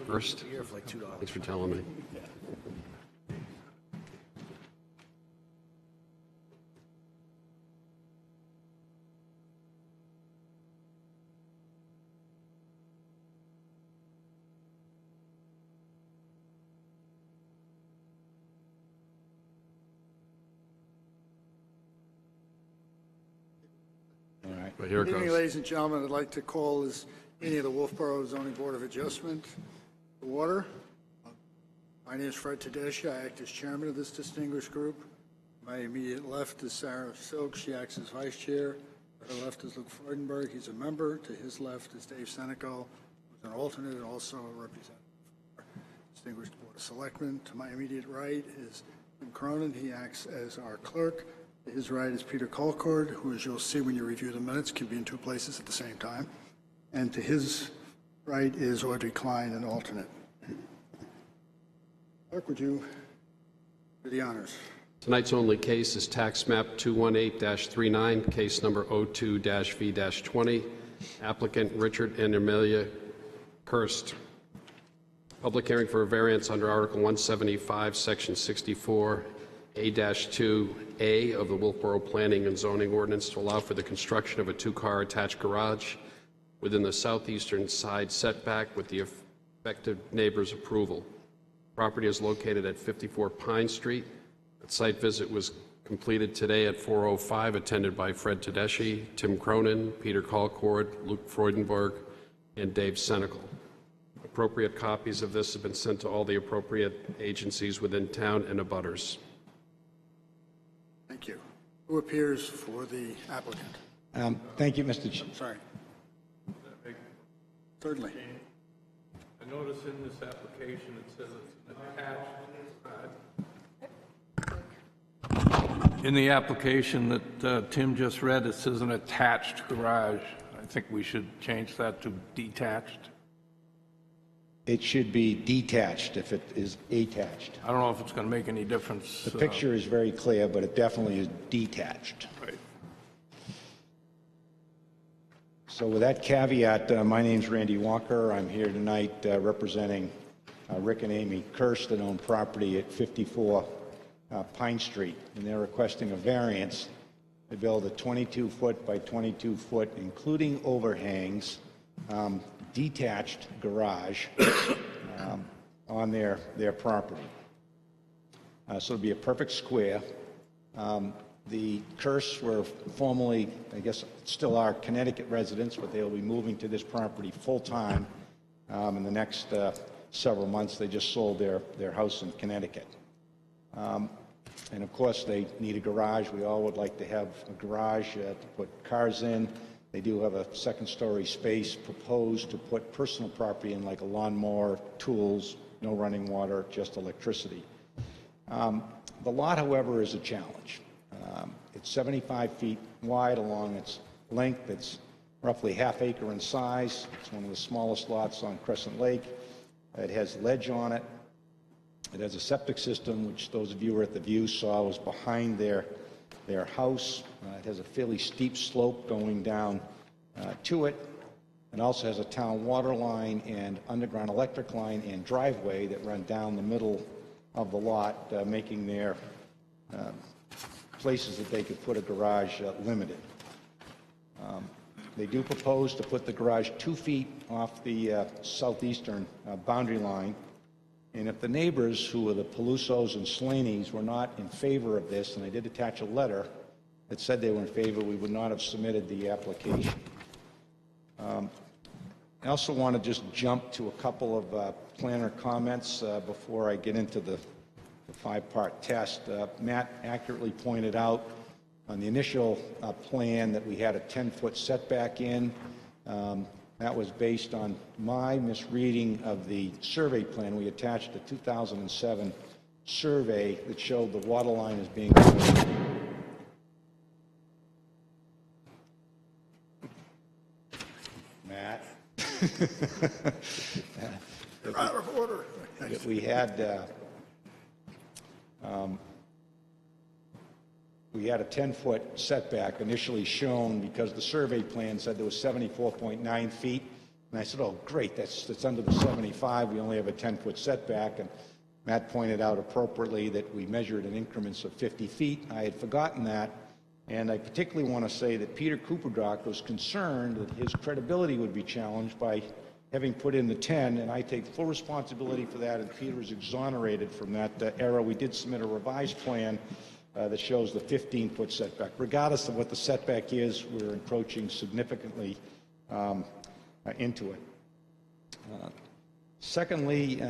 First, thanks for telling me. All right. But here it Good evening, goes. ladies and gentlemen. I'd like to call this meeting of the Wolfeboro Zoning Board of Adjustment to order. My name is Fred Tedeschi. I act as chairman of this distinguished group. My immediate left is Sarah Silk. She acts as vice chair. To her left is Luke Freudenberg. He's a member. To his left is Dave Senecal, who's an alternate and also a representative of our distinguished Board of Selectmen. To my immediate right is Tim Cronin. He acts as our clerk. To his right is Peter Colcord, who, as you'll see when you review the minutes, can be in two places at the same time. And to his right is Audrey Klein, an alternate. Clerk, would you do the honors? Tonight's only case is tax map 218-39, case number 02-V-20, applicant Richard and Amelia Kirst. Public hearing for a variance under Article 175, Section 64A-2A of the Wolfeboro Planning and Zoning Ordinance to allow for the construction of a two-car attached garage within the southeastern side setback with the affected neighbor's approval. Property is located at 54 Pine Street. A site visit was completed today at 4:05, attended by Fred Tedeschi, Tim Cronin, Peter Colcord, Luke Freudenberg, and Dave Senecal. Appropriate copies of this have been sent to all the appropriate agencies within town and abutters. Thank you. Who appears for the applicant? Thank you, Mr. Chair. Sorry. Certainly. I notice in this application it says it's an attached. In the application that Tim just read, it says an attached garage. I think we should change that to detached. It should be detached if it is attached. I don't know if it's going to make any difference. The picture is very clear, but it definitely is detached. Right. So with that caveat, my name's Randy Walker. I'm here tonight representing Rick and Amy Kirst that own property at 54 Pine Street, and they're requesting a variance to build a 22-foot by 22-foot, including overhangs, detached garage on their property. So it'll be a perfect square. The Kirsts were formerly, I guess still are, Connecticut residents, but they'll be moving to this property full-time in the next several months. They just sold their house in Connecticut. And of course, they need a garage. We all would like to have a garage to put cars in. They do have a second-story space proposed to put personal property in, like a lawnmower, tools, no running water, just electricity. The lot, however, is a challenge. It's 75 feet wide along its length. It's roughly half acre in size. It's one of the smallest lots on Crescent Lake. It has ledge on it. It has a septic system, which those of you who were at the view saw was behind their house. It has a fairly steep slope going down to it. It also has a town water line and underground electric line and driveway that run down the middle of the lot, making their places that they could put a garage limited. They do propose to put the garage 2 feet off the southeastern boundary line. And if the neighbors, who are the Pelusos and Slaney's, were not in favor of this, and I did attach a letter that said they were in favor, we would not have submitted the application. I also want to just jump to a couple of planner comments before I get into the five-part test. Matt accurately pointed out on the initial plan that we had a 10-foot setback in. That was based on my misreading of the survey plan. We attached a 2007 survey that showed the water line as being... Matt? Out of order. We we had a 10-foot setback initially shown because the survey plan said there was 74.9 feet. And I said, oh, great, that's under the 75. We only have a 10-foot setback. And Matt pointed out appropriately that we measured in increments of 50 feet. I had forgotten that. And I particularly want to say that Peter Cooperdock was concerned that his credibility would be challenged by having put in the 10, and I take full responsibility for that, and Peter is exonerated from that error. We did submit a revised plan that shows the 15-foot setback. Regardless of what the setback is, we're encroaching significantly into it. Secondly,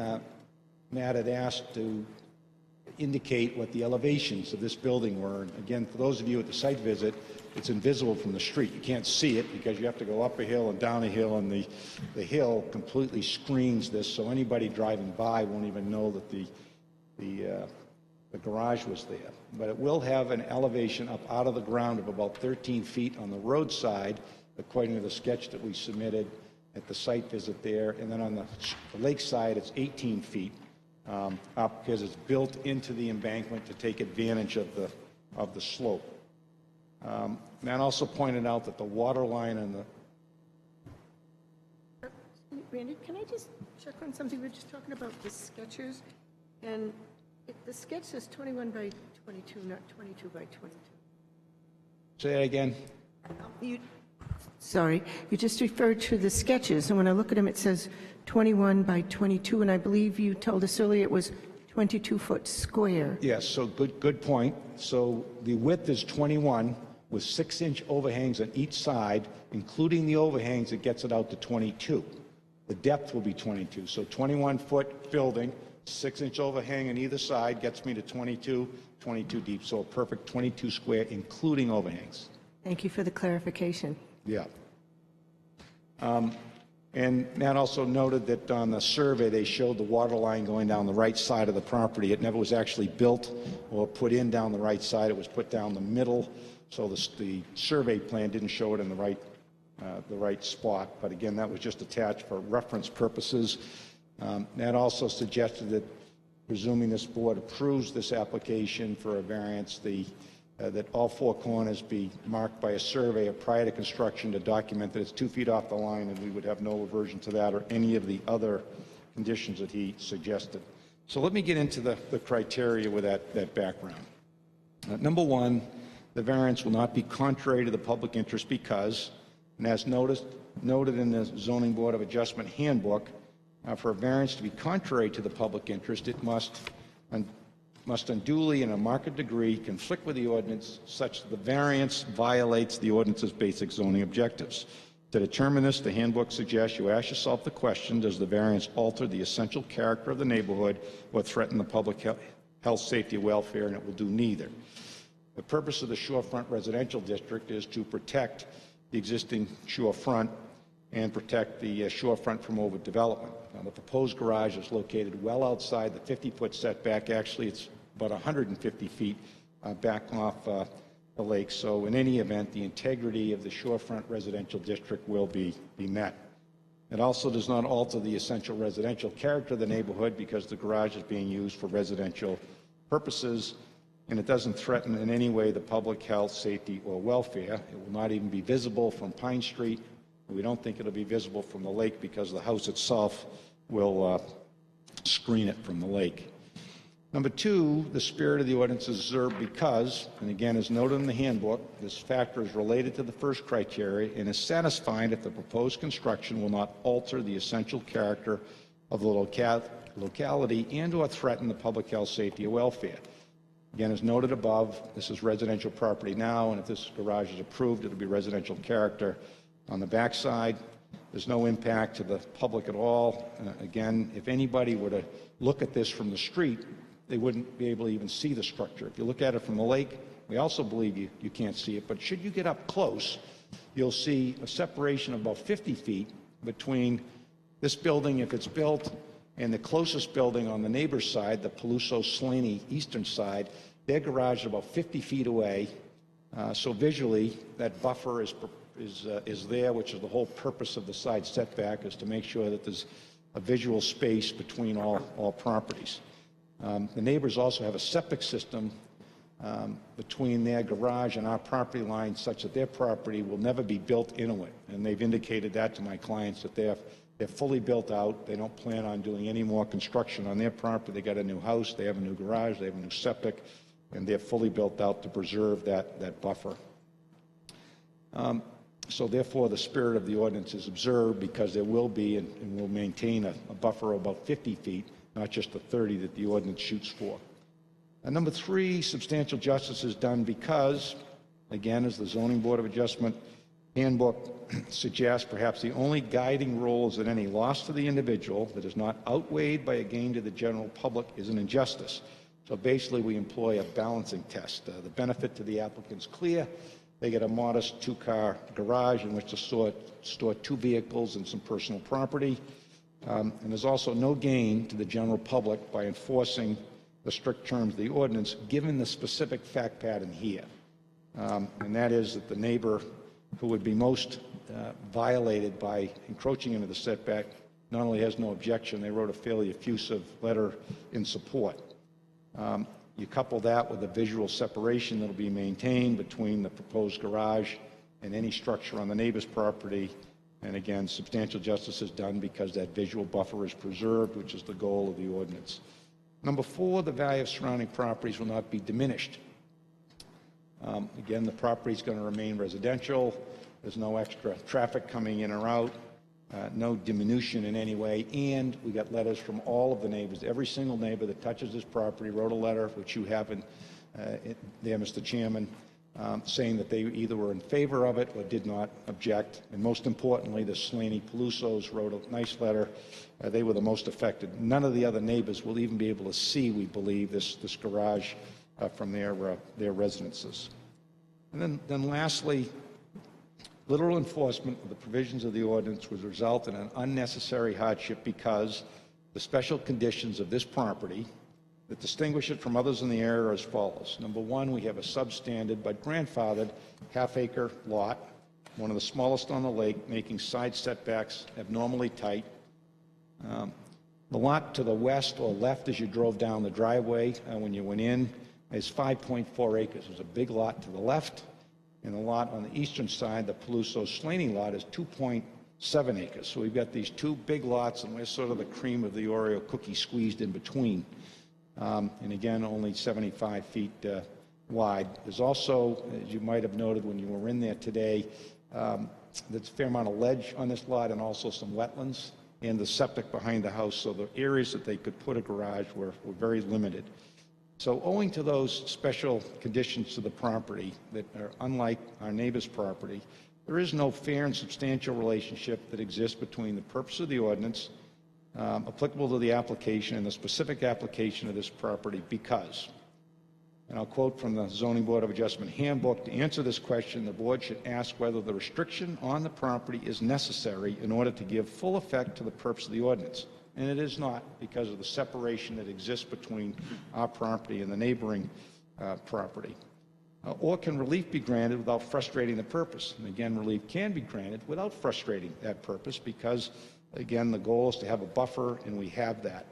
Matt had asked to indicate what the elevations of this building were. And again, for those of you at the site visit, it's invisible from the street. You can't see it because you have to go up a hill and down a hill, and the hill completely screens this, so anybody driving by won't even know that the garage was there. But it will have an elevation up out of the ground of about 13 feet on the roadside, according to the sketch that we submitted at the site visit there. And then on the lake side, it's 18 feet up because it's built into the embankment to take advantage of the slope. Matt also pointed out that the water line and the... Randy, can I just check on something? We're just talking about the sketches, and the sketch says 21 by 22, not 22 by 22. Say that again. Sorry, you just referred to the sketches, and when I look at them, it says 21 by 22, and I believe you told us earlier it was 22-foot square. Yes, so good point. So the width is 21 with 6-inch overhangs on each side, including the overhangs that gets it out to 22. The depth will be 22. So 21-foot building, 6-inch overhang on either side gets me to 22 deep. So a perfect 22 square, including overhangs. Thank you for the clarification. Yeah. And Matt also noted that on the survey, they showed the water line going down the right side of the property. It never was actually built or put in down the right side. It was put down the middle. So the survey plan didn't show it in the right spot. But again, that was just attached for reference purposes. Matt also suggested that, presuming this board approves this application for a variance, that all four corners be marked by a surveyor prior to construction to document that it's 2 feet off the line, and we would have no aversion to that or any of the other conditions that he suggested. So let me get into the criteria with that background. Number one, the variance will not be contrary to the public interest because, and as noted in the Zoning Board of Adjustment handbook, for a variance to be contrary to the public interest, it must unduly, in a marked degree, conflict with the ordinance such that the variance violates the ordinance's basic zoning objectives. To determine this, the handbook suggests you ask yourself the question, does the variance alter the essential character of the neighborhood or threaten the public health, safety, or welfare? And it will do neither. The purpose of the shorefront residential district is to protect the existing shorefront and protect the shorefront from overdevelopment. Now, the proposed garage is located well outside the 50-foot setback. Actually, it's about 150 feet back off the lake. So in any event, the integrity of the shorefront residential district will be met. It also does not alter the essential residential character of the neighborhood because the garage is being used for residential purposes, and it doesn't threaten in any way the public health, safety, or welfare. It will not even be visible from Pine Street. We don't think it'll be visible from the lake because the house itself will screen it from the lake. Number two, the spirit of the ordinance is observed because, and again, as noted in the handbook, this factor is related to the first criteria and is satisfied if the proposed construction will not alter the essential character of the locality and or threaten the public health, safety, or welfare. Again, as noted above, this is residential property now, and if this garage is approved, it'll be residential character on the backside. There's no impact to the public at all. Again, if anybody were to look at this from the street, they wouldn't be able to even see the structure. If you look at it from the lake, we also believe you can't see it, but should you get up close, you'll see a separation of about 50 feet between this building, if it's built, and the closest building on the neighbor's side, the Peluso-Slaney eastern side. Their garage is about 50 feet away. So visually, that buffer is there, which is the whole purpose of the side setback, is to make sure that there's a visual space between all properties. The neighbors also have a septic system between their garage and our property line such that their property will never be built into it. And they've indicated that to my clients, that they're fully built out. They don't plan on doing any more construction on their property. They got a new house, they have a new garage, they have a new septic, and they're fully built out to preserve that buffer. So therefore, the spirit of the ordinance is observed, because there will be and will maintain a buffer of about 50 feet, not just the 30 that the ordinance shoots for. And number 3, substantial justice is done because, again, as the Zoning Board of Adjustment handbook suggests, perhaps the only guiding rule is that any loss to the individual that is not outweighed by a gain to the general public is an injustice. So basically, we employ a balancing test. The benefit to the applicant is clear. They get a modest 2-car garage in which to store 2 vehicles and some personal property. And there's also no gain to the general public by enforcing the strict terms of the ordinance, given the specific fact pattern here. And that is that the neighbor who would be most violated by encroaching into the setback not only has no objection, they wrote a fairly effusive letter in support. You couple that with the visual separation that will be maintained between the proposed garage and any structure on the neighbor's property, and again, substantial justice is done because that visual buffer is preserved, which is the goal of the ordinance. Number 4, the value of surrounding properties will not be diminished. Again, the property is going to remain residential. There's no extra traffic coming in or out, no diminution in any way, and we got letters from all of the neighbors. Every single neighbor that touches this property wrote a letter, which you have in there, Mr. Chairman, saying that they either were in favor of it or did not object. And most importantly, the Slaney Pelusos wrote a nice letter. They were the most affected. None of the other neighbors will even be able to see, we believe, this garage from their residences. And then lastly, literal enforcement of the provisions of the ordinance would result in an unnecessary hardship because the special conditions of this property that distinguish it from others in the area are as follows. Number 1, we have a substandard but grandfathered half-acre lot, one of the smallest on the lake, making side setbacks abnormally tight. The lot to the west or left as you drove down the driveway when you went in is 5.4 acres. There's a big lot to the left, and the lot on the eastern side, the Peluso-Slaney lot, is 2.7 acres. So we've got these 2 big lots, and we're sort of the cream of the Oreo cookie squeezed in between. And again, only 75 feet wide. There's also, as you might have noted when you were in there today, there's a fair amount of ledge on this lot and also some wetlands and the septic behind the house, so the areas that they could put a garage were very limited. So owing to those special conditions to the property that are unlike our neighbor's property, there is no fair and substantial relationship that exists between the purpose of the ordinance applicable to the application and the specific application of this property because, and I'll quote from the Zoning Board of Adjustment handbook, to answer this question, the board should ask whether the restriction on the property is necessary in order to give full effect to the purpose of the ordinance. And it is not, because of the separation that exists between our property and the neighboring property. Or can relief be granted without frustrating the purpose? And again, relief can be granted without frustrating that purpose because, again, the goal is to have a buffer, and we have that.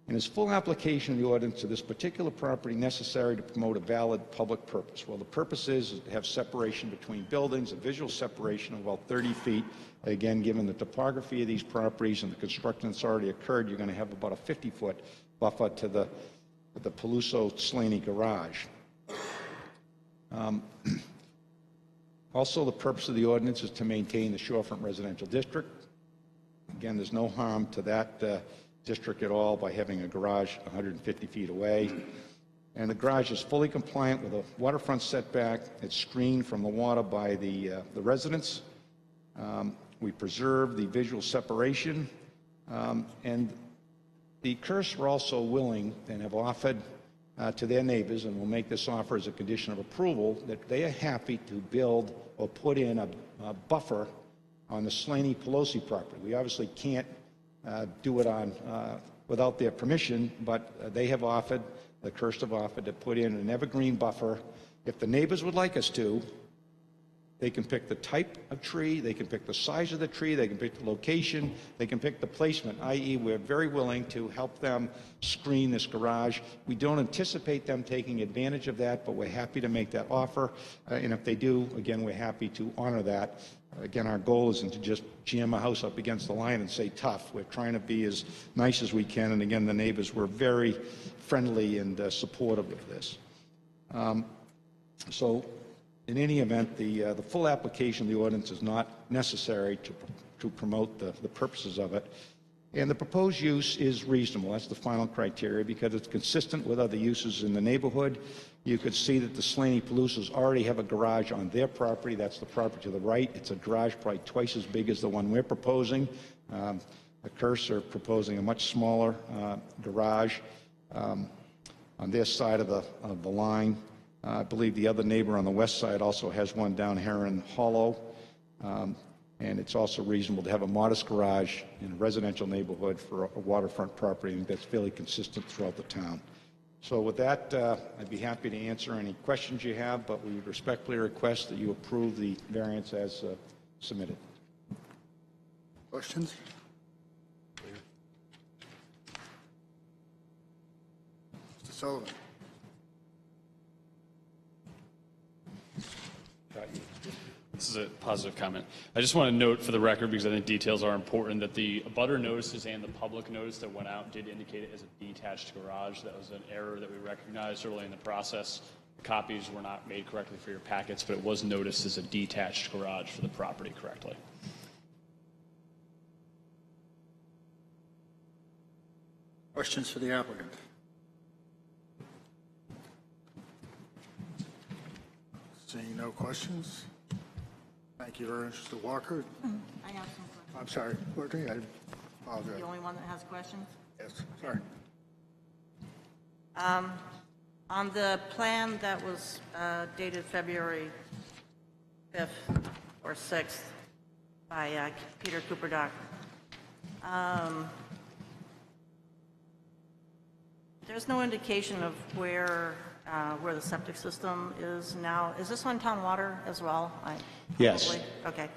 And is full application of the ordinance to this particular property necessary to promote a valid public purpose? Well, the purpose is to have separation between buildings, a visual separation of about 30 feet. Again, given the topography of these properties and the construction that's already occurred, you're going to have about a 50-foot buffer to the Peluso-Slaney garage. Also, the purpose of the ordinance is to maintain the shorefront residential district. Again, there's no harm to that district at all by having a garage 150 feet away. And the garage is fully compliant with a waterfront setback. It's screened from the water by the residents. We preserve the visual separation. And the Kerrs were also willing and have offered to their neighbors, and will make this offer as a condition of approval, that they are happy to build or put in a buffer on the Slaney Pelosi property. We obviously can't do it on without their permission, but they have offered, the Kerrs have offered, to put in an evergreen buffer. If the neighbors would like us to, They can pick the type of tree, they can pick the size of the tree, they can pick the location, they can pick the placement, i.e. we're very willing to help them screen this garage. We don't anticipate them taking advantage of that, but we're happy to make that offer. And if they do, again, we're happy to honor that. Again, our goal isn't to just jam a house up against the line and say tough. We're trying to be as nice as we can. And again, the neighbors were very friendly and supportive of this. So in any event, the full application of the ordinance is not necessary to promote the purposes of it. And the proposed use is reasonable. That's the final criteria because it's consistent with other uses in the neighborhood. You could see that the Slaney Palusas already have a garage on their property. That's the property to the right. It's a garage probably twice as big as the one we're proposing. The Kerrs are proposing a much smaller garage on their side of the line. I believe the other neighbor on the west side also has one down Heron Hollow. And it's also reasonable to have a modest garage in a residential neighborhood for a waterfront property, and that's fairly consistent throughout the town. So with that, I'd be happy to answer any questions you have, but we would respectfully request that you approve the variance as submitted. Questions? Mr. Sullivan. This is a positive comment. I just want to note for the record, because I think details are important, that the abutter notices and the public notice that went out did indicate it as a detached garage. That was an error that we recognized early in the process. The copies were not made correctly for your packets, but it was noticed as a detached garage for the property correctly. Questions for the applicant? Seeing no questions. Thank you very much, Mr. Walker. I have some questions. I'm sorry, Courtney, I apologize. The only one that has questions? Yes, sorry. On the plan that was dated February 5th or 6th by Peter Cooperdock, there's no indication of where the septic system is now. Is this on town water as well? Yes. Okay.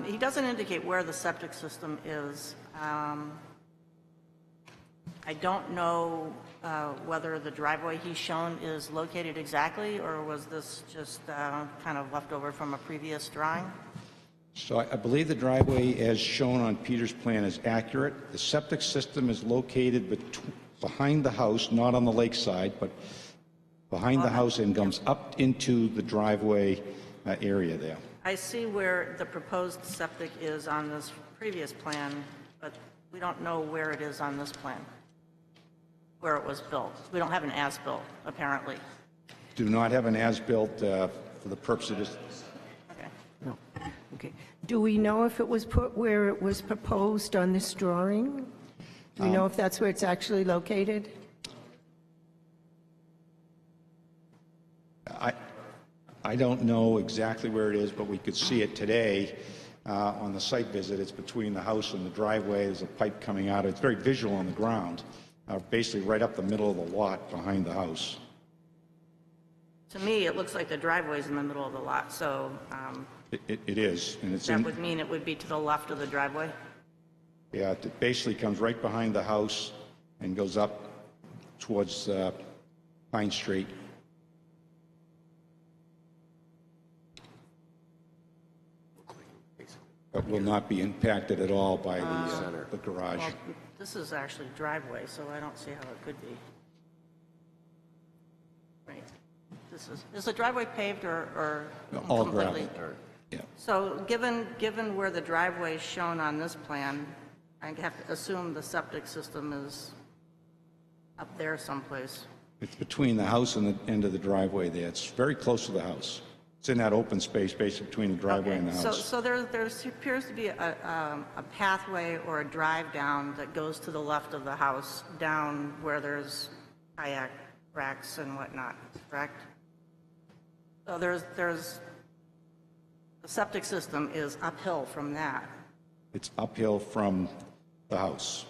He doesn't indicate where the septic system is. I don't know whether the driveway he's shown is located exactly, or was this just kind of left over from a previous drawing? So I believe the driveway as shown on Peter's plan is accurate. The septic system is located behind the house, not on the lakeside, but behind the house and comes up into the driveway area there. I see where the proposed septic is on this previous plan, but we don't know where it is on this plan, where it was built. We don't have an as-built, apparently. Do not have an as-built for the purpose of this. Okay. No. Okay. Do we know if it was put where it was proposed on this drawing? Do we know if that's where it's actually located? I don't know exactly where it is, but we could see it today on the site visit. It's between the house and the driveway. There's a pipe coming out. It's very visual on the ground, basically right up the middle of the lot behind the house. To me, it looks like the driveway's in the middle of the lot, so It is, and it's that would mean it would be to the left of the driveway? Yeah, it basically comes right behind the house and goes up towards Pine Street. But will not be impacted at all by the garage. Well, this is actually driveway, so I don't see how it could be. Right. Is the driveway paved or All completely? gravel. Yeah. So given where the driveway is shown on this plan, I have to assume the septic system is up there someplace. It's between the house and the end of the driveway there. It's very close to the house. It's in that open space basically between the driveway and the house. So there appears to be a pathway or a drive down that goes to the left of the house, down where there's kayak racks and whatnot, correct? So the septic system is uphill from that. It's uphill from the house.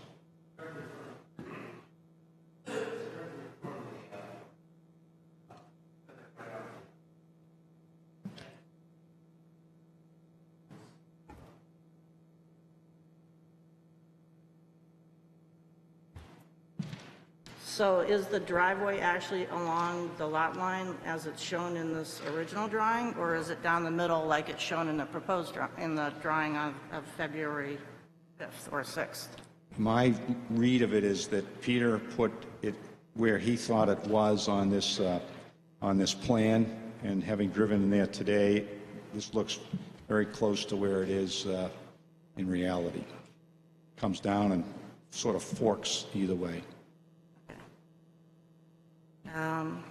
So is the driveway actually along the lot line as it's shown in this original drawing, or is it down the middle like it's shown in the proposed, in the drawing of February 5th or 6th? My read of it is that Peter put it where he thought it was on this plan, and having driven in there today, this looks very close to where it is in reality. Comes down and sort of forks either way.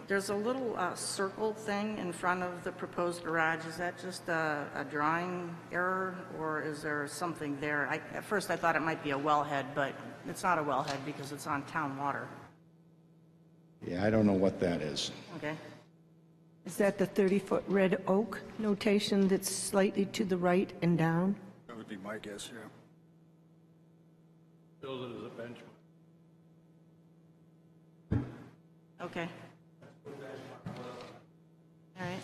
There's a little circle thing in front of the proposed garage. Is that just a drawing error, or is there something there? At first I thought it might be a wellhead, but it's not a wellhead because it's on town water. Yeah, I don't know what that is. Okay. Is that the 30-foot red oak notation that's slightly to the right and down? That would be my guess, yeah. Build it as a benchmark. Okay. All right.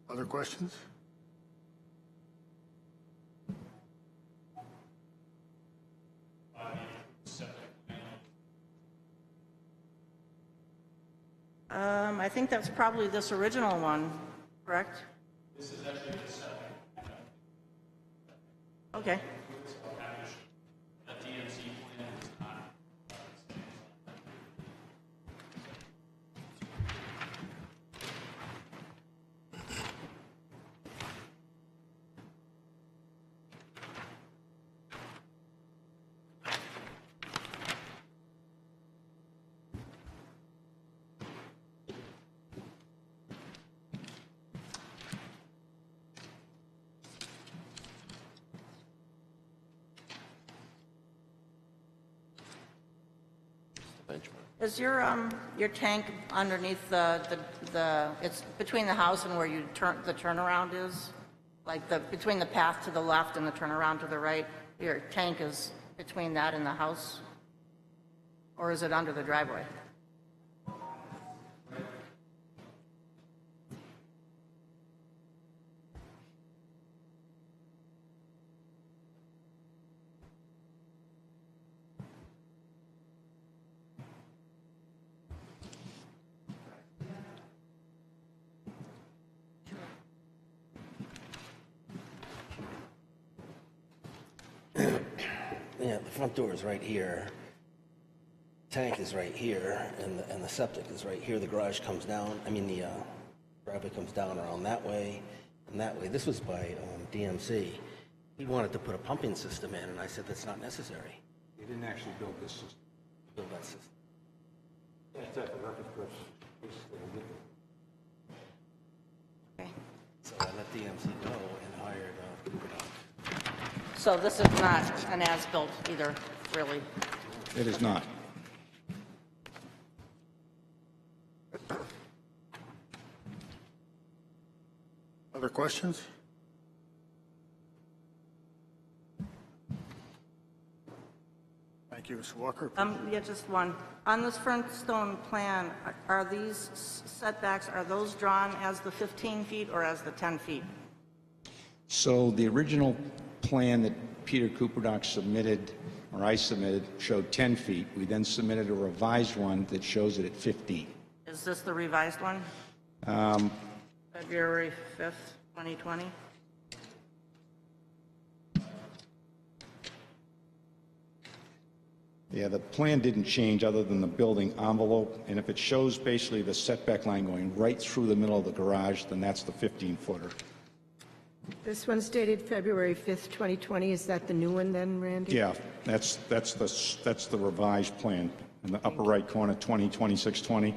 Other questions? I think that's probably this original one, correct? This is actually the septic. Okay. The DMC plan is not. Is your tank underneath it's between the house and where you turn, the turnaround is? Like between the path to the left and the turnaround to the right, your tank is between that and the house? Or is it under the driveway? Yeah, the front door is right here. Tank is right here, and the septic is right here. The garage comes down, the driveway comes down around that way and that way. This was by DMC. He wanted to put a pumping system in, and I said, that's not necessary. They didn't actually build this system. Build that system. Okay. So I let DMC go and hired Cooper. So this is not an as-built either, really? It is not. Other questions? Thank you, Mr. Walker. Yeah, just one. On this front stone plan, are these setbacks, are those drawn as the 15 feet or as the 10 feet? So the original plan that Peter Cooperdock submitted, or I submitted, showed 10 feet. We then submitted a revised one that shows it at 15. Is this the revised one? February 5th, 2020? Yeah, the plan didn't change other than the building envelope, and if it shows basically the setback line going right through the middle of the garage, then that's the 15-footer. This one's dated February 5th, 2020. Is that the new one then, Randy? Yeah, that's the revised plan in the upper right corner, 202620.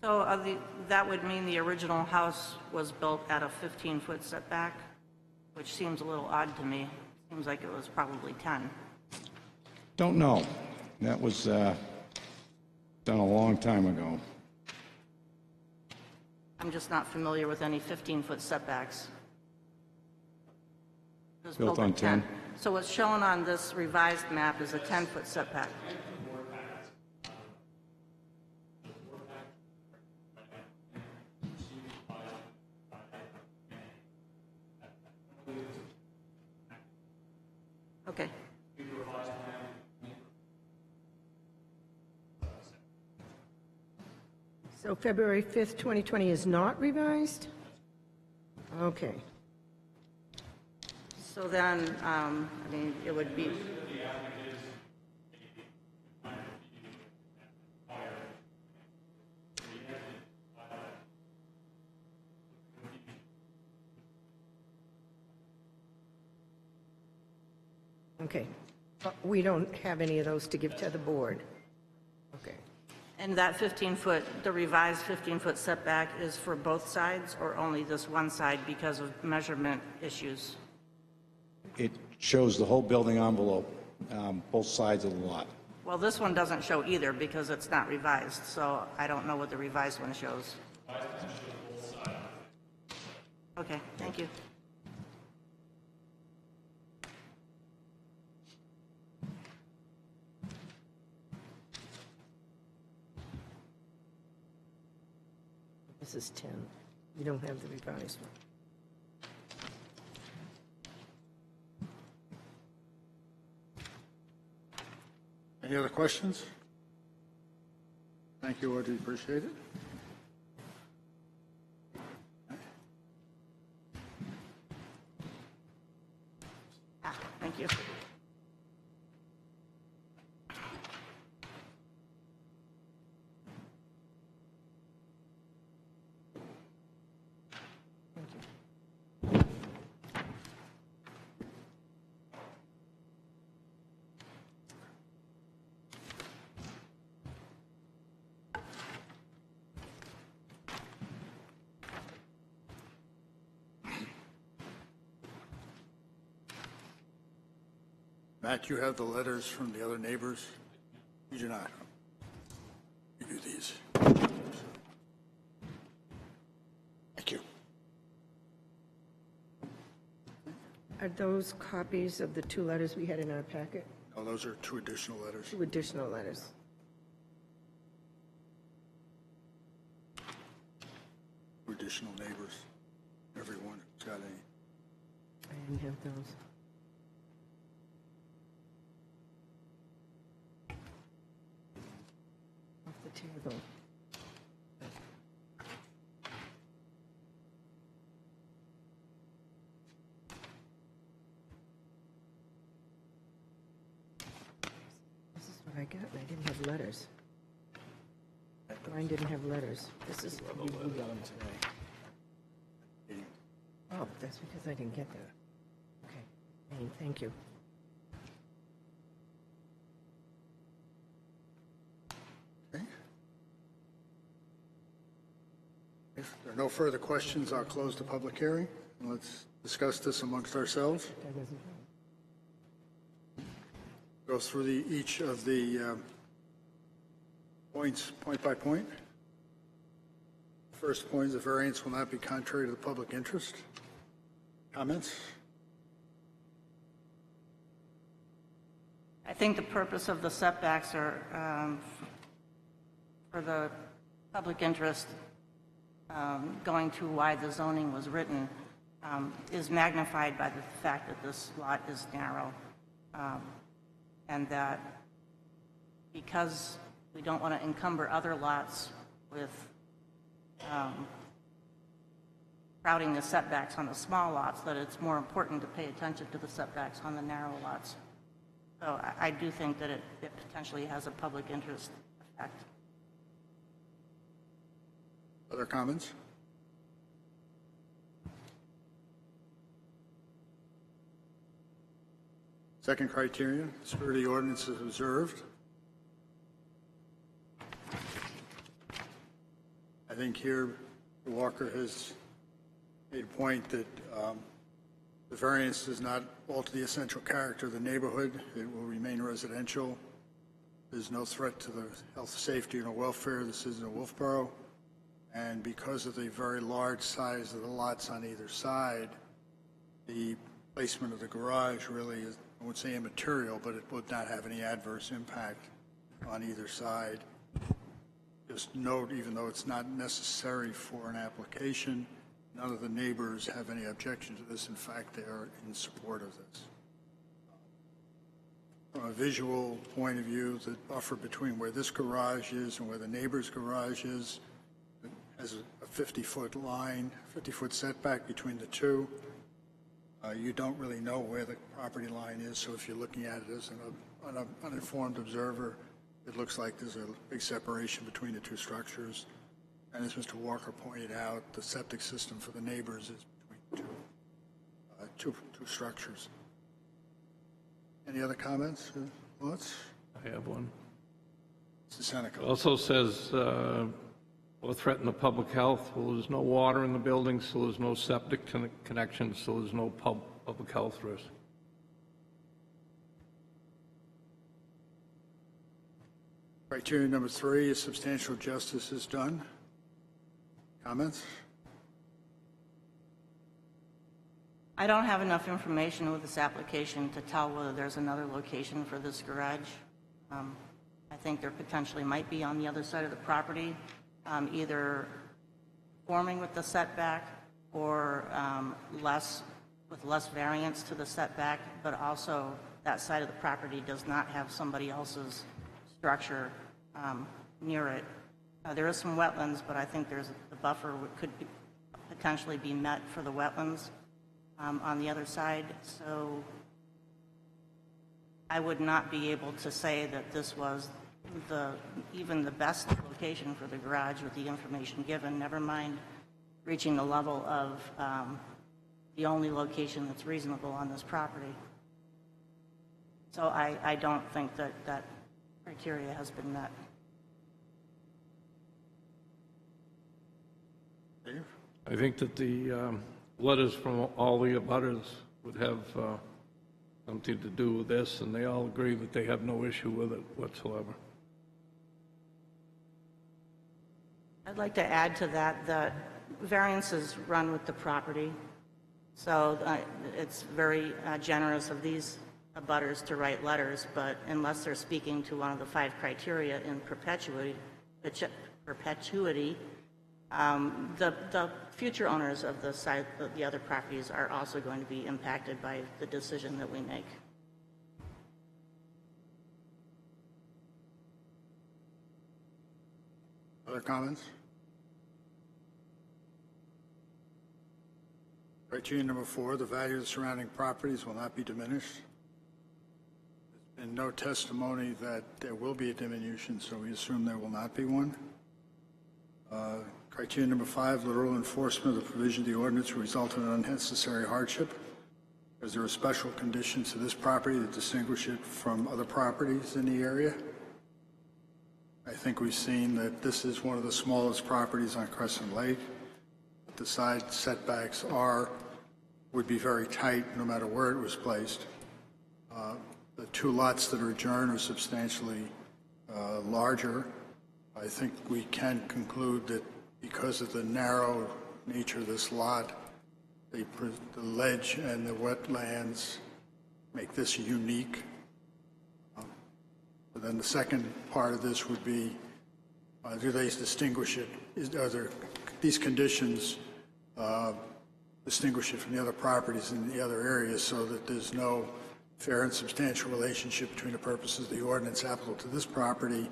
So that would mean the original house was built at a 15-foot setback, which seems a little odd to me. Seems like it was probably 10. Don't know. That was done a long time ago. I'm just not familiar with any 15-foot setbacks. It was Built on at 10. So what's shown on this revised map is a 10-foot setback. Okay. So February 5th, 2020 is not revised? Okay. So then, I mean, it would be, Okay. But we don't have any of those to give to the board. Okay. and that 15-foot, the revised 15-foot setback is for both sides or only this one side because of measurement issues? It shows the whole building envelope, both sides of the lot. Well, this one doesn't show either because it's not revised, so I don't know what the revised one shows. Okay, thank you. This is 10. You don't have the revised one. Any other questions? Thank you, Audrey, appreciate it. Thank you. Matt, you have the letters from the other neighbors? You do not. You do these. Thank you. Are those copies of the two letters we had in our packet? Oh, those are 2 additional letters. 2 additional letters. Two additional neighbors. Everyone who's got any. I didn't have those. Off the table. This is what I got, and I didn't have letters. Mine didn't have letters. This is what we got them today. Oh, that's because I didn't get that. Okay, thank you. Okay. If there are no further questions, I'll close the public hearing. Let's discuss this amongst ourselves. Go through each of the points, point by point. First point, the variance will not be contrary to the public interest. Comments? I think the purpose of the setbacks are for the public interest, going to why the zoning was written, is magnified by the fact that this lot is narrow, and that because we don't want to encumber other lots with crowding the setbacks on the small lots, that it's more important to pay attention to the setbacks on the narrow lots. So I do think that it potentially has a public interest effect. Other comments? Second criterion, spirit of the ordinance is observed. I think here Walker has made a point that the variance does not alter the essential character of the neighborhood. It will remain residential. There's no threat to the health, safety, or welfare. This isn't a Wolfeboro. And because of the very large size of the lots on either side, the placement of the garage really is, I wouldn't say immaterial, but it would not have any adverse impact on either side. Just note, even though it's not necessary for an application, none of the neighbors have any objection to this. In fact, they are in support of this. from a visual point of view, the buffer between where this garage is and where the neighbor's garage is has a 50-foot line, 50-foot setback between the two. You don't really know where the property line is, so if you're looking at it as an uninformed observer, it looks like there's a big separation between the two structures. And as Mr. Walker pointed out, the septic system for the neighbors is between two structures. Any other comments or thoughts? I have one. Mr. Seneca. It also says, will threaten the public health. Well, there's no water in the building, so there's no septic connection, so there's no public health risk. Criteria number 3 is substantial justice is done. Comments? I don't have enough information with this application to tell whether there's another location for this garage. I think there potentially might be on the other side of the property, either forming with the setback or with less variance to the setback, but also that side of the property does not have somebody else's structure near it. There is some wetlands, but I think the buffer could potentially be met for the wetlands on the other side. So I would not be able to say that this was even the best location for the garage with the information given, never mind reaching the level of the only location that's reasonable on this property. So I don't think that criteria has been met. I think that the letters from all the abutters would have something to do with this, and they all agree that they have no issue with it whatsoever. I'd like to add to that variances run with the property. So it's very generous of these abutters to write letters, but unless they're speaking to one of the 5 criteria in perpetuity, the future owners of the other properties are also going to be impacted by the decision that we make. Other comments? Criteria number 4, the value of the surrounding properties will not be diminished. There's been no testimony that there will be a diminution, so we assume there will not be one. Criteria number 5, literal enforcement of the provision of the ordinance will result in an unnecessary hardship, because there are special conditions to this property that distinguish it from other properties in the area. I think we've seen that this is one of the smallest properties on Crescent Lake. The side setbacks would be very tight no matter where it was placed. The 2 lots that are adjourned are substantially larger. I think we can conclude that because of the narrow nature of this lot, the ledge and the wetlands make this unique. But then the second part of this would be, do they distinguish it? Are there these conditions distinguish it from the other properties in the other areas so that there's no fair and substantial relationship between the purposes of the ordinance applicable to this property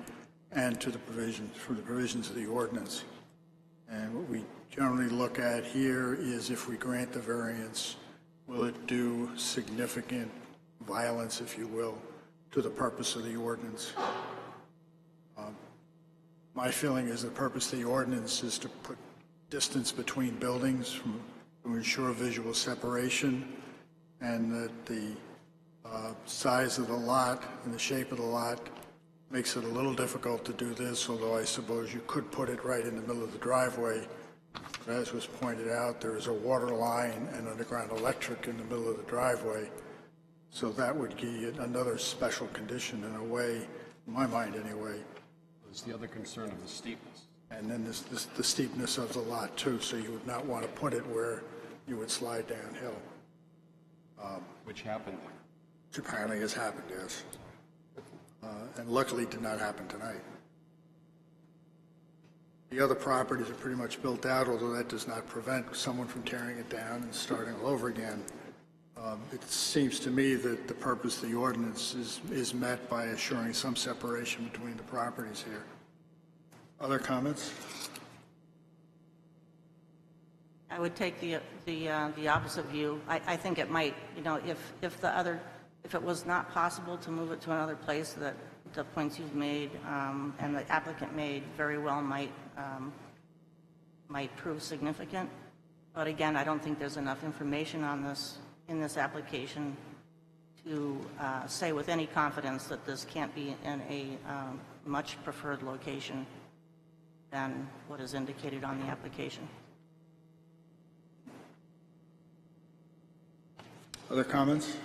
and to the provisions of the ordinance. And what we generally look at here is if we grant the variance, will it do significant violence, if you will, to the purpose of the ordinance? My feeling is the purpose of the ordinance is to put distance between buildings to ensure visual separation, and that the size of the lot and the shape of the lot makes it a little difficult to do this, although I suppose you could put it right in the middle of the driveway. But as was pointed out, there is a water line and underground electric in the middle of the driveway, so that would give it another special condition in a way, in my mind anyway. There's the other concern of the steepness. And then the steepness of the lot too, so you would not want to put it where you would slide downhill. Which happened. Which apparently has happened, yes. And luckily did not happen tonight. The other properties are pretty much built out, although that does not prevent someone from tearing it down and starting all over again. It seems to me that the purpose of the ordinance is met by assuring some separation between the properties here. Other comments? I would take the opposite view. I think it might, you know, if it was not possible to move it to another place, that the points you've made and the applicant made very well might prove significant. But again, I don't think there's enough information on this in this application to say with any confidence that this can't be in a much preferred location than what is indicated on the application. Other comments?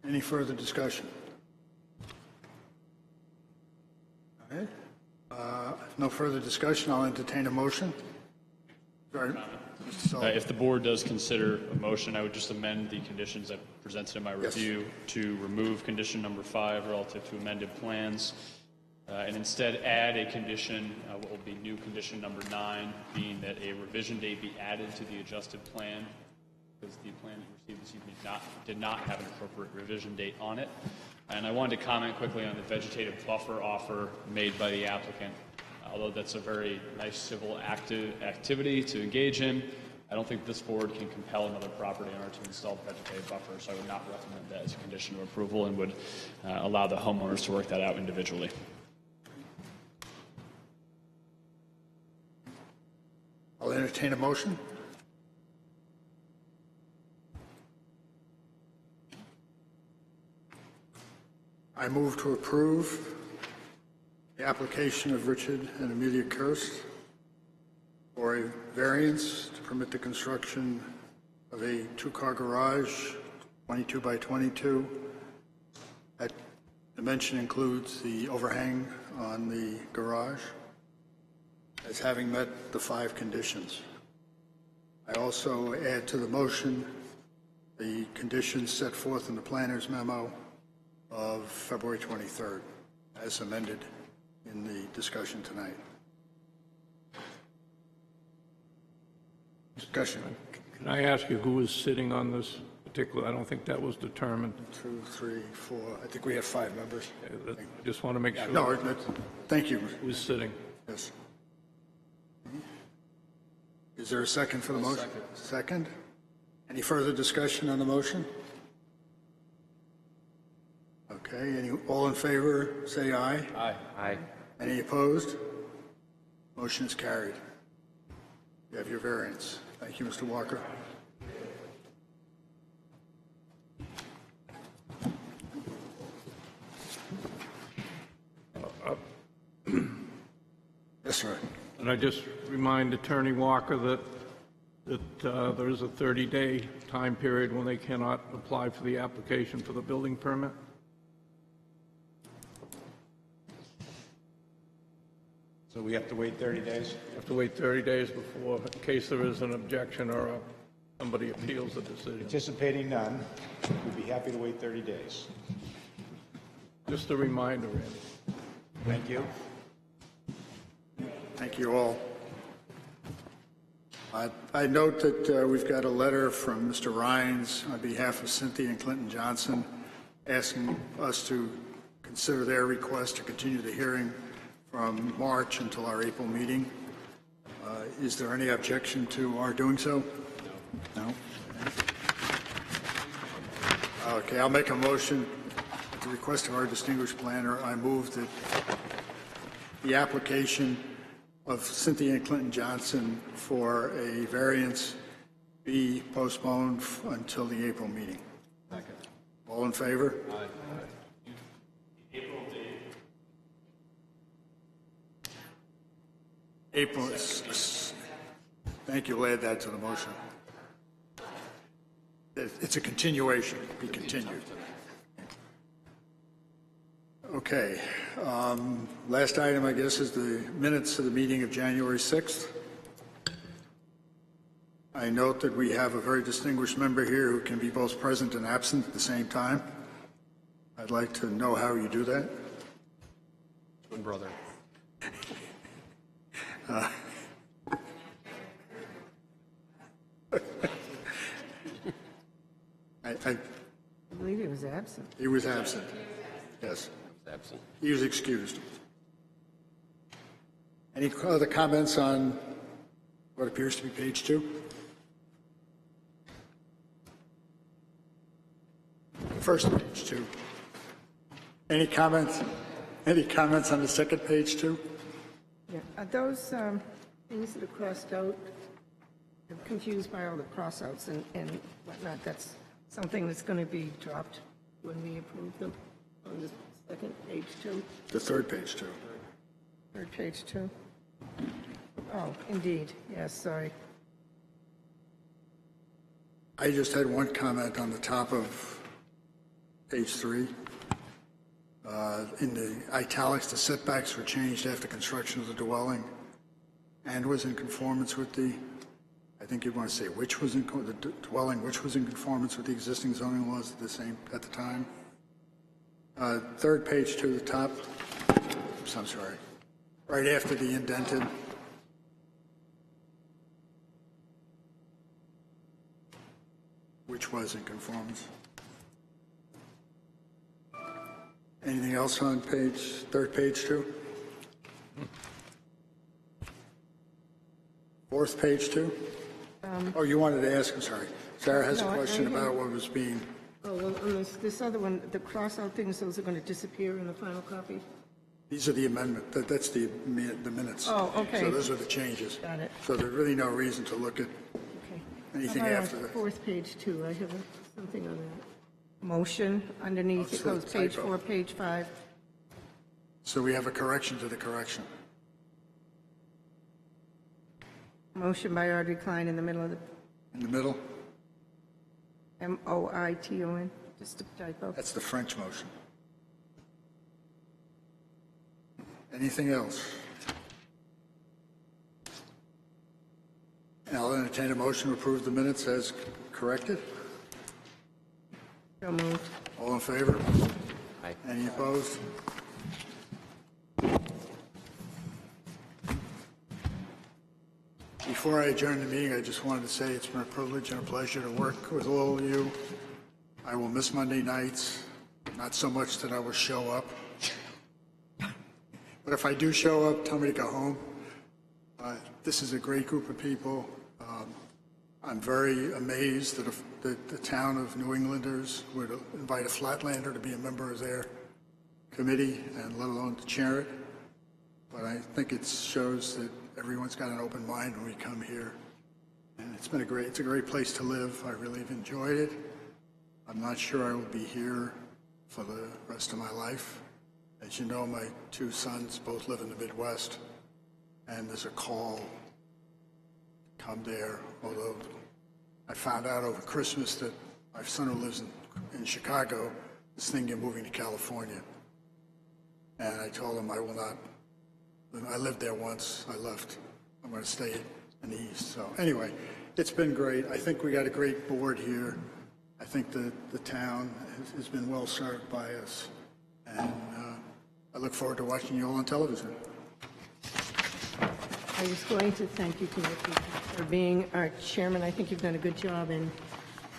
Any further discussion? All right. If no further discussion, I'll entertain a motion. Sorry, Mr. Sullivan. If the board does consider a motion, I would just amend the conditions I presented in my review to remove condition number 5 relative to amended plans, and instead add a condition, what will be new condition number 9, being that a revision date be added to the adjusted plan, because the plan that you received this evening did not have an appropriate revision date on it. And I wanted to comment quickly on the vegetative buffer offer made by the applicant. Although that's a very nice civil activity to engage in, I don't think this board can compel another property owner to install vegetative buffer, so I would not recommend that as a condition of approval and would allow the homeowners to work that out individually. I'll entertain a motion. I move to approve the application of Richard and Amelia Kirst for a variance to permit the construction of a two-car garage, 22 by 22. That dimension includes the overhang on the garage as having met the 5 conditions. I also add to the motion the conditions set forth in the planner's memo of February 23rd as amended in the discussion tonight. Discussion. Can I ask you who is sitting on this particular, I don't think that was determined. 2, 3, 4, I think we have 5 members. I just want to make sure. No, thank you. Who's sitting? Yes. Is there a second for the motion? Second. Any further discussion on the motion? Okay, all in favor, say aye. Aye. Aye. Any opposed? Motion is carried. You have your variance. Thank you, Mr. Walker. Yes, sir. And I just remind Attorney Walker that there is a 30-day time period when they cannot apply for the application for the building permit. So we have to wait 30 days? You have to wait 30 days before, in case there is an objection or somebody appeals the decision. Anticipating none, we'd be happy to wait 30 days. Just a reminder, Randy. Thank you. Thank you all. I note that we've got a letter from Mr. Rhines on behalf of Cynthia and Clinton Johnson asking us to consider their request to continue the hearing from March until our April meeting. Is there any objection to our doing so? No. Okay, I'll make a motion at the request of our distinguished planner. I move that the application of Cynthia and Clinton Johnson for a variance be postponed until the April meeting. Second. All in favor? Aye. April, thank you, we'll add that to the motion. It's a continuation, be continued. Okay, last item, I guess, is the minutes of the meeting of January 6th. I note that we have a very distinguished member here who can be both present and absent at the same time. I'd like to know how you do that. Twin brother. I believe he was absent. He was absent. Yes. Absent. He was excused. Any other comments on what appears to be page 2? First page 2. Any comments? Any comments on the second page 2? Yeah, are those things that are crossed out? I'm confused by all the crossouts and whatnot. That's something that's going to be dropped when we approve them on the second page 2? The third page 2. Third page 2? Oh, indeed. Yes, sorry. I just had one comment on the top of page 3. In the italics, the setbacks were changed after construction of the dwelling and was in conformance with the, I think you'd want to say which was in, the dwelling which was in conformance with the existing zoning laws at the time. Third page to the top, oops, I'm sorry, right after the indented. Which was in conformance. Anything else on third page 2? Fourth page 2? Oh, you wanted to ask, I'm sorry. Sarah has a question about what was being, Oh, well, on this other one, the cross-out things, those are going to disappear in the final copy? these are the amendment, that's the minutes. Oh, okay. So those are the changes. Got it. So there's really no reason to look at Okay. anything How about after that. Fourth page 2, I have something on that. Motion, underneath Oh, it so goes page typo. 4, page 5. So we have a correction to the correction. Motion by Audrey Klein in the middle of the In the middle, M-O-I-T-O-N, just a typo. that's the French motion. Anything else? And I'll entertain a motion to approve the minutes as corrected. So moved. All in favor? Aye. Any opposed? Before I adjourn the meeting, I just wanted to say it's been a privilege and a pleasure to work with all of you. I will miss Monday nights, not so much that I will show up. But if I do show up, tell me to go home. This is a great group of people. I'm very amazed that the town of New Englanders would invite a Flatlander to be a member of their committee, and let alone to chair it. But I think it shows that everyone's got an open mind when we come here. And it's a great place to live. I really have enjoyed it. I'm not sure I will be here for the rest of my life. As you know, my two sons both live in the Midwest, and there's a call to come there, although I found out over Christmas that my son who lives in Chicago is thinking of moving to California. And I told him I will not. I lived there once. I left. I'm going to stay in the East. So anyway, it's been great. I think we got a great board here. I think the town has been well served by us. And I look forward to watching you all on television. I was going to thank you, Timothy, for being our chairman. I think you've done a good job, and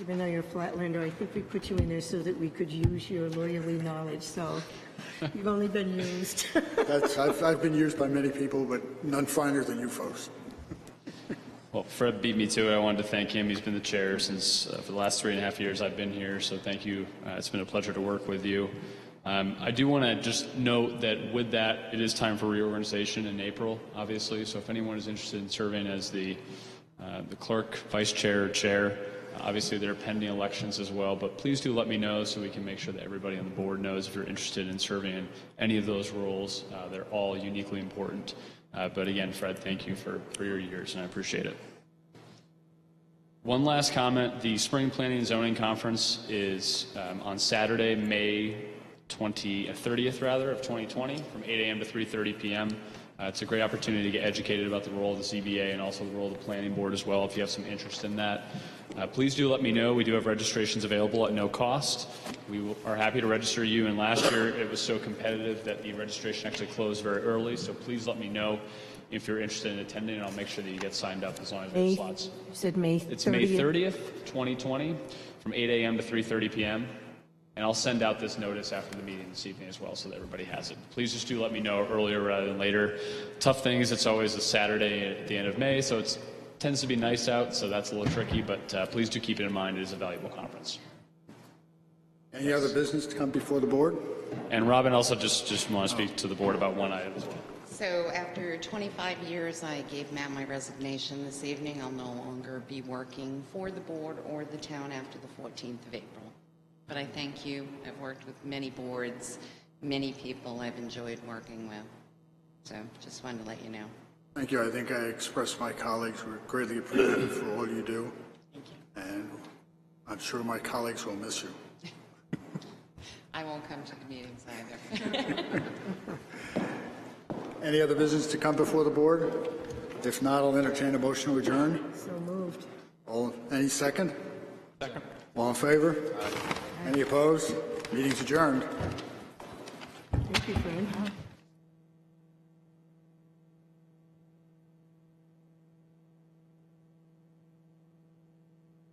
even though you're a Flatlander, I think we put you in there so that we could use your lawyerly knowledge, so you've only been used. I've been used by many people, but none finer than you folks. Well, Fred beat me to it. I wanted to thank him. He's been the chair since for the last 3.5 years I've been here, so thank you. It's been a pleasure to work with you. I do want to just note that with that, it is time for reorganization in April, obviously. So if anyone is interested in serving as the clerk, vice chair, or chair, obviously there are pending elections as well. But please do let me know so we can make sure that everybody on the board knows if you're interested in serving in any of those roles. They're all uniquely important. But again, Fred, thank you for your years, and I appreciate it. One last comment. The Spring Planning and Zoning Conference is on Saturday, May 30th of 2020 from 8 a.m. to 3:30 p.m. It's a great opportunity to get educated about the role of the ZBA and also the role of the planning board as well if you have some interest in that. Please do let me know. We do have registrations available at no cost. We are happy to register you, and last year it was so competitive that the registration actually closed very early, so please let me know if you're interested in attending, and I'll make sure that you get signed up as long as we have slots. You said May 30th? It's May 30th, 2020, from 8 a.m. to 3:30 p.m. And I'll send out this notice after the meeting this evening as well so that everybody has it. Please just do let me know earlier rather than later. Tough thing is it's always a Saturday at the end of May, so it tends to be nice out, so that's a little tricky, but please do keep it in mind. It is a valuable conference. Any other business to come before the board? And Robin, also just want to speak to the board about one item as well. So after 25 years, I gave Matt my resignation this evening. I'll no longer be working for the board or the town after the 14th of April. But I thank you. I've worked with many boards, many people I've enjoyed working with. So just wanted to let you know. Thank you. I think I expressed my colleagues were greatly appreciated for all you do. Thank you. And I'm sure my colleagues will miss you. I won't come to the meetings either. Any other business to come before the board? If not, I'll entertain a motion to adjourn. So moved. Any second? Second. All in favor? Any opposed? Meeting's adjourned. Thank you, Fran.